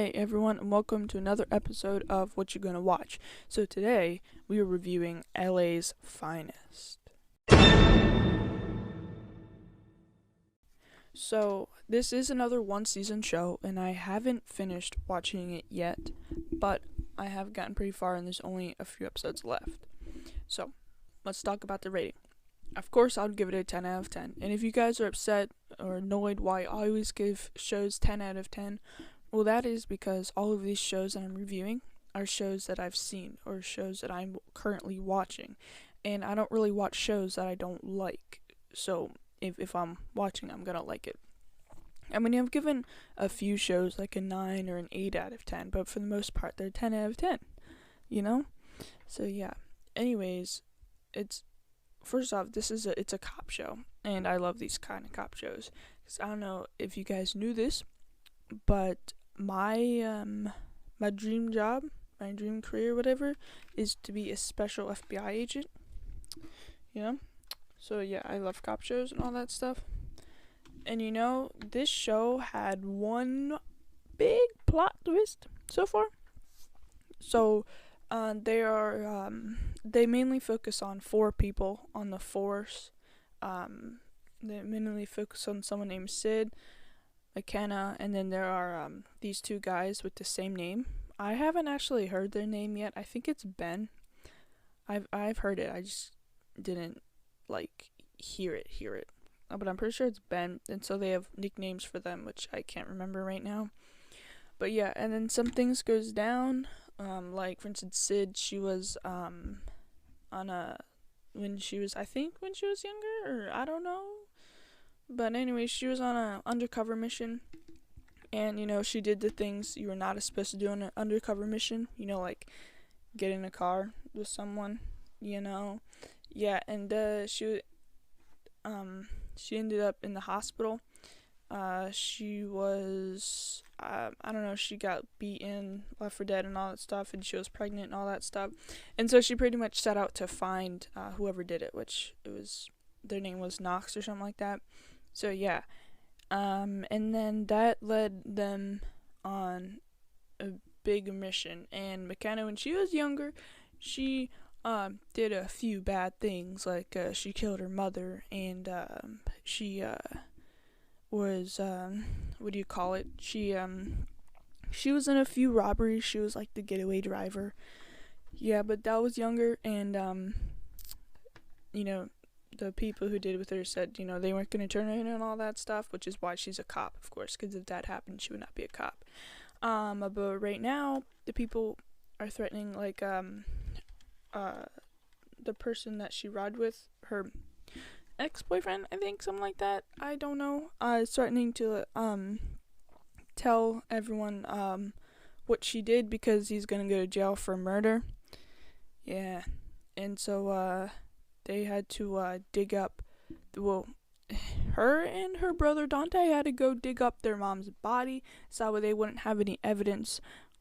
Hey everyone, and welcome to another episode of What You Gonna Watch. So today we are reviewing LA's Finest. So this is another one season show, and I haven't finished watching it yet, but I have gotten pretty far and there's only a few episodes left. So let's talk about the rating. Of course, I would give it a 10 out of 10. And if you guys are upset or annoyed why I always give shows 10 out of 10, well, that is because all of these shows that I'm reviewing are shows that I've seen or shows that I'm currently watching. And I don't really watch shows that I don't like. So if I'm watching, I'm going to like it. I mean, I've given a few shows like a 9 or an 8 out of 10, but for the most part, they're 10 out of 10, you know? So yeah. Anyways, first off, it's a cop show, and I love these kind of cop shows. 'Cause I don't know if you guys knew this, but my dream job, my dream career, whatever, is to be a special FBI agent. You know, so yeah, I love cop shows and all that stuff. And this show had one big plot twist so far. So, they mainly focus on 4 people on the force. They mainly focus on someone named Sid, McKenna, and then there are these 2 guys with the same name. I haven't actually heard their name yet. I think it's Ben. I've heard it. I just didn't hear it. But I'm pretty sure it's Ben, and so they have nicknames for them, which I can't remember right now. But yeah, and then some things goes down. Like for instance, Sid, she was when she was younger, or I don't know. But anyway, she was on a undercover mission, and she did the things you were not supposed to do on an undercover mission. Like get in a car with someone. Yeah, and she ended up in the hospital. She was, I don't know, she got beaten, left for dead and all that stuff, and she was pregnant and all that stuff. And so she pretty much set out to find whoever did it, which their name was Knox or something like that. So yeah, and then that led them on a big mission. And McKenna, when she was younger, she did a few bad things, like she killed her mother, and she was what do you call it? She was in a few robberies. She was like the getaway driver. Yeah, but that was younger, and the people who did with her said they weren't gonna turn her in and all that stuff, which is why she's a cop, of course, because if that happened, she would not be a cop. But right now the people are threatening the person that she rode with, her ex-boyfriend, I think, something like that. I don't know. Is threatening to tell everyone what she did because he's gonna go to jail for murder. Yeah, and so they had to dig up. Well, her and her brother Dante had to go dig up their mom's body, so they wouldn't have any evidence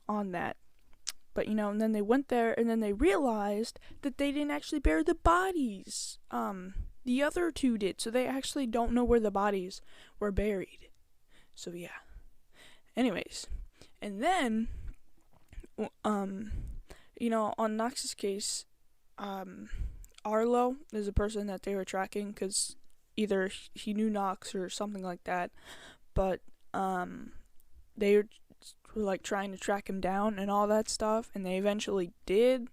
on that. But and then they went there, and then they realized that they didn't actually bury the bodies. The other 2 did, so they actually don't know where the bodies were buried. So yeah. Anyways, and then on Knox's case, Arlo is a person that they were tracking because either he knew Knox or something like that. But they were trying to track him down and all that stuff, and they eventually did.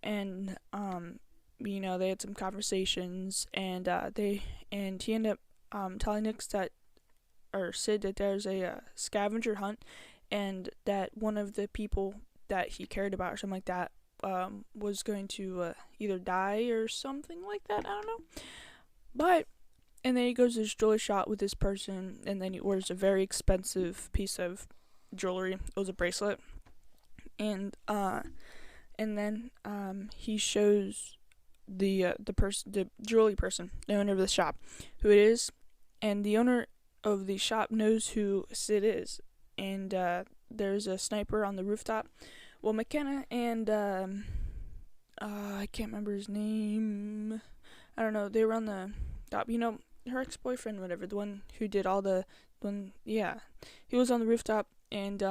And they had some conversations, and he ended up telling Sid that there's a scavenger hunt, and that one of the people that he cared about or something like that was going to either die or something like that. I don't know. And then he goes to this jewelry shop with this person, and then he orders a very expensive piece of jewelry. It was a bracelet, and then he shows the jewelry person, the owner of the shop, who it is, and the owner of the shop knows who Sid is, and there's a sniper on the rooftop. Well, McKenna and I can't remember his name. I don't know. They were on the top. Her ex-boyfriend, whatever, the one who did all the he was on the rooftop, and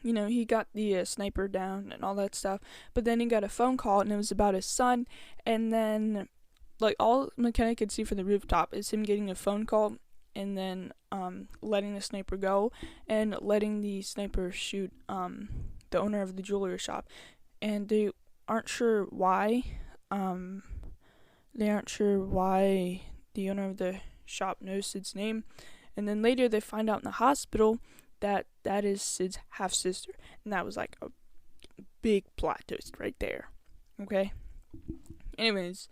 he got the sniper down and all that stuff. But then he got a phone call, and it was about his son. And then, like, all McKenna could see from the rooftop is him getting a phone call, and then letting the sniper go, and letting the sniper shoot the owner of the jewelry shop. And they aren't sure why. They aren't sure why the owner of the shop knows Sid's name. And then later they find out in the hospital that is Sid's half-sister. And that was like a big plot twist right there. Okay? Anyways,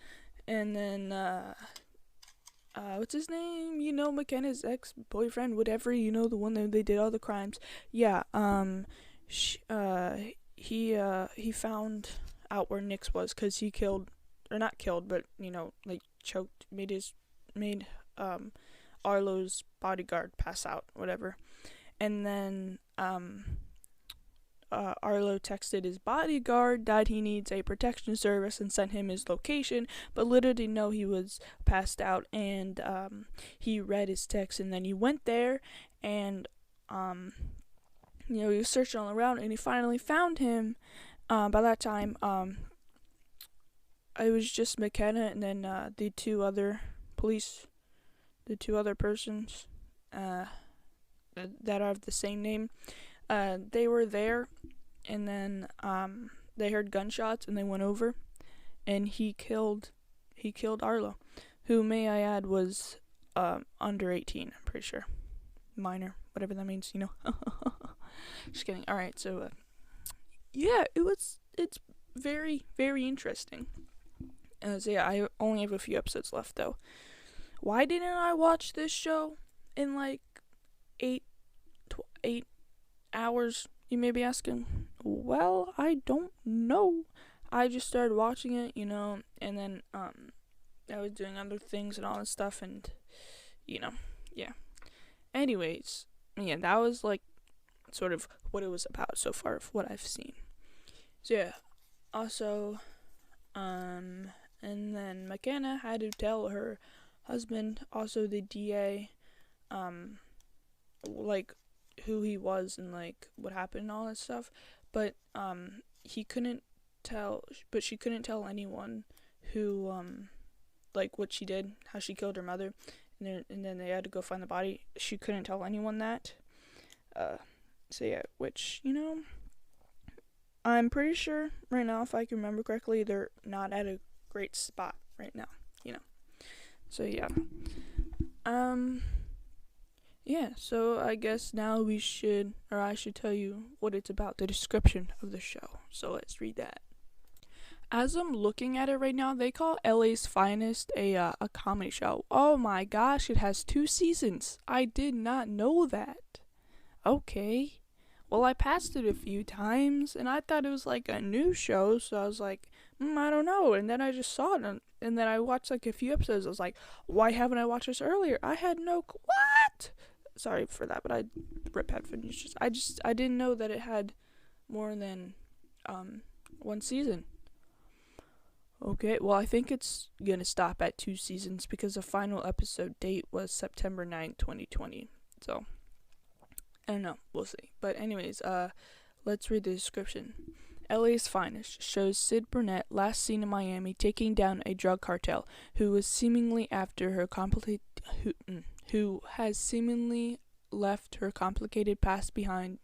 and then, what's his name? McKenna's ex-boyfriend, whatever, the one that they did all the crimes. Yeah, he found out where Nix was, because he killed, or not killed, but, like, choked, made Arlo's bodyguard pass out, whatever. And then Arlo texted his bodyguard that he needs a protection service and sent him his location, but little did he know he was passed out. And he read his text, and then he went there, and he was searching all around, and he finally found him. By that time, it was just McKenna, and then the two other persons that are of the same name. They were there, and then they heard gunshots, and they went over, and he killed Arlo, who, may I add, was under 18. I'm pretty sure, minor, whatever that means. Just kidding. All right, so yeah, it's very, very interesting. So yeah, I only have a few episodes left though. Why didn't I watch this show in like 8 hours, you may be asking? Well, I don't know. I just started watching it, and then I was doing other things and all this stuff, and yeah. Anyways, yeah, that was like sort of what it was about so far of what I've seen. So yeah, also, and then McKenna had to tell her husband, also the DA, like, who he was and like what happened and all that stuff, but she couldn't tell anyone who like what she did, how she killed her mother, and then they had to go find the body. She couldn't tell anyone that. So yeah, which I'm pretty sure right now, if I can remember correctly, they're not at a great spot right now. So yeah. Yeah, so I guess now I should tell you what it's about, the description of the show. So let's read that. As I'm looking at it right now, they call LA's Finest a comedy show. Oh my gosh, it has 2 seasons. I did not know that. Okay. Well, I passed it a few times, and I thought it was like a new show, so I was like, I don't know. And then I just saw it, and then I watched like a few episodes. I was like, why haven't I watched this earlier? I had no what? Sorry for that, but I rip headphones. I didn't know that it had more than 1 season. Okay, well, I think it's gonna stop at 2 seasons because the final episode date was September 9th, 2020. So I don't know, we'll see. But anyways, let's read the description. LA's Finest shows Sid Burnett, last seen in Miami, taking down a drug cartel who has seemingly left her complicated past behind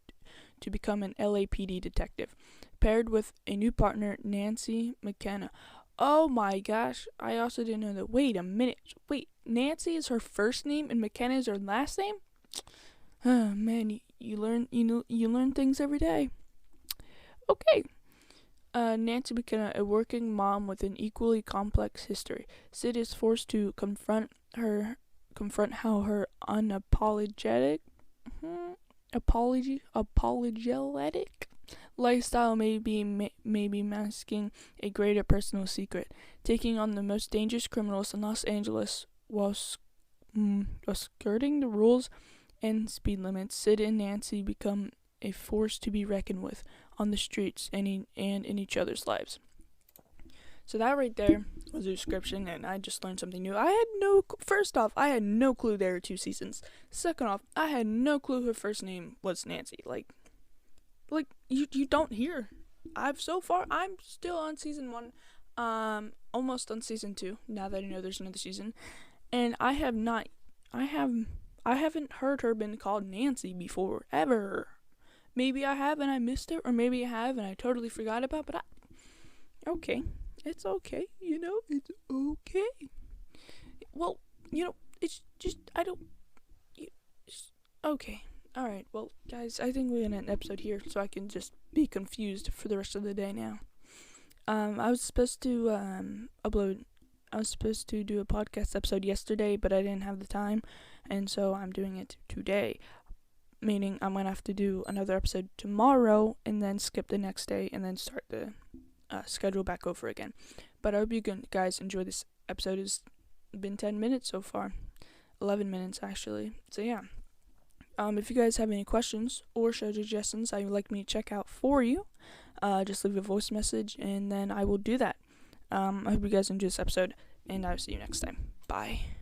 to become an LAPD detective, paired with a new partner, Nancy McKenna. Oh my gosh, I also didn't know that. Wait a minute. Wait, Nancy is her first name and McKenna is her last name? Oh man, you learn things every day. Okay. Nancy McKenna, a working mom with an equally complex history. Sid is forced to confront how her unapologetic lifestyle may be masking a greater personal secret, taking on the most dangerous criminals in Los Angeles while skirting the rules and speed limits. Sid and Nancy become a force to be reckoned with on the streets and in each other's lives. So that right there was the description, and I just learned something new. First off, I had no clue there were 2 seasons. Second off, I had no clue her first name was Nancy. Like, like you don't hear. I'm still on season 1, almost on season 2. Now that I know there's another season, and I haven't heard her been called Nancy before ever. Maybe I have and I missed it, or maybe I have and I totally forgot about. But okay, it's okay. It's okay. Well, it's just okay. All right. Well, guys, I think we're gonna end the episode here, so I can just be confused for the rest of the day now. I was supposed to I was supposed to do a podcast episode yesterday, but I didn't have the time, and so I'm doing it today. Meaning I'm gonna have to do another episode tomorrow, and then skip the next day, and then start the schedule back over again. But I hope you guys enjoy this episode. It's been 10 minutes so far, 11 minutes actually. So yeah. If you guys have any questions or show suggestions I would like me to check out for you, just leave a voice message, and then I will do that. I hope you guys enjoy this episode, and I'll see you next time. Bye.